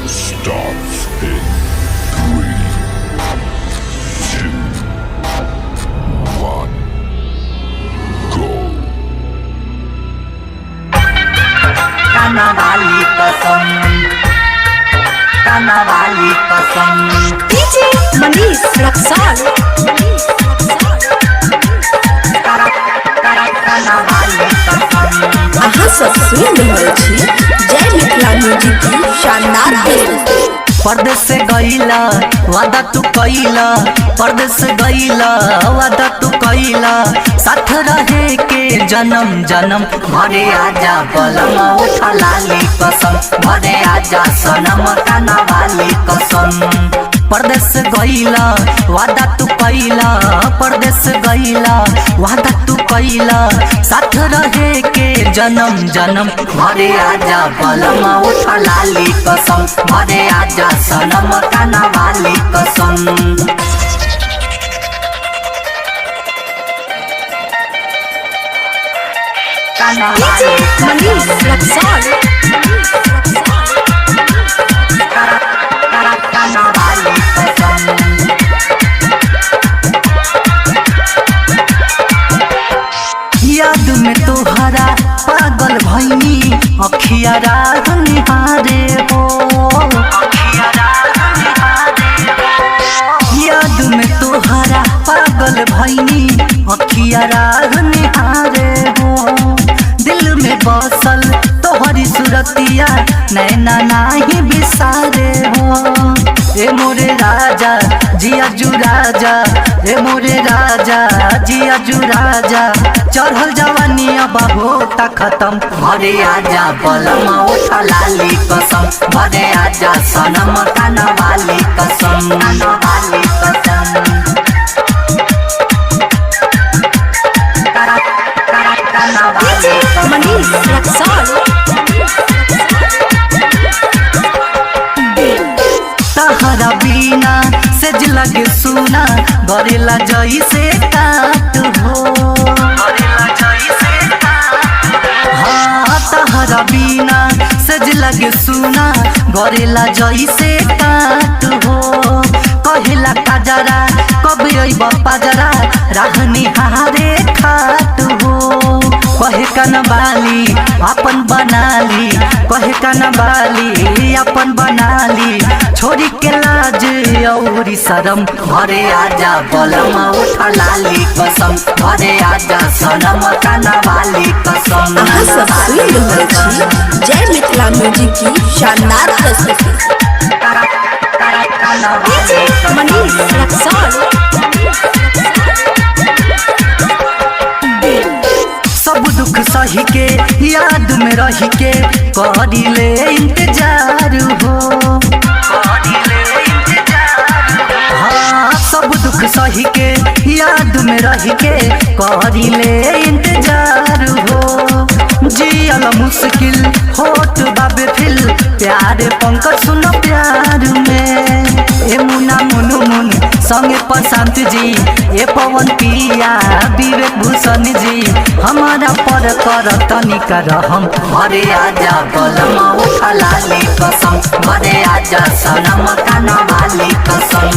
starts in 3, 2, 1, go. Kanawali कसम Kanawali कसम DJ Manish Raksal Kanawali कसम अहाँ सब सुन रहल छी जय मिथिला म्यूजिक की शानदार प्रस्तुति। परदेस से गईला वादा तू कईला परदेस गईला वादा तू कईला साथ रहे के जन्म जन्म घरे आजा बलम उठा लाली कसम घरे आजा सनम कानावाली कसम परदेस गईला वादा तू कईला परदेस गईला वादा तू कईला साथ रहे के जन्म जन्म घरे आजा बलम उठा लाली कसम घरे आजा सनम कानावाली कसम DJ Manish Raksal कानावाली कसम याद में तोहरा पागल भैनी अखिया राह निहारे हो याद में तोहरा पागल भैनी अखिया राह निहारे हो दिल में बसल तोहरी सुरतिया नैना नाही बिसारे हो ए मोरे राजा जिया जू राजा ए मोरे राजा जिया जू राजा चढ़ल जवानी अब होता खत्म घरे आजा बलम उठा लाली कसम घरे आजा सनम कानावाली कसम कानावाली कसम DJ Manish Raksal तहरा बिना सेज लगे सुना गरेला जैसे काट हो हाँ तहरा बिना सेज लगे सुना गरेला जैसे काट हो कहिला काजरा कब अइब पाजरा राहनी हारे खाट हो कहे कनवाली अपन बनाली कहे कनवाली अपन बनाली छोरी के लाज औरी शरम घरे आजा बलम उठा लाली कसम घरे आजा सनम कानावाली कसम अहाँ सब सुन रहल छी जय मिथिला म्यूजिक की शानदार प्रस्तुति। DJ Manish Raksal सब दुख सही के याद में रह के करिले इंतजार हो हाँ सब दुख सही के याद में रह के करिले इंतजार हो जियल मुश्किल होत बाबे फिल प्यारे पंकज सुनो प्यार में ए मुना मुनु मुन संगे प्रशांत जी ए पवन पिया विवेक भूषण जी हमारा पर कर तनिका रहम घरे आजा बलम उठा लाली कसम घरे आजा सनम कानावाली कसम।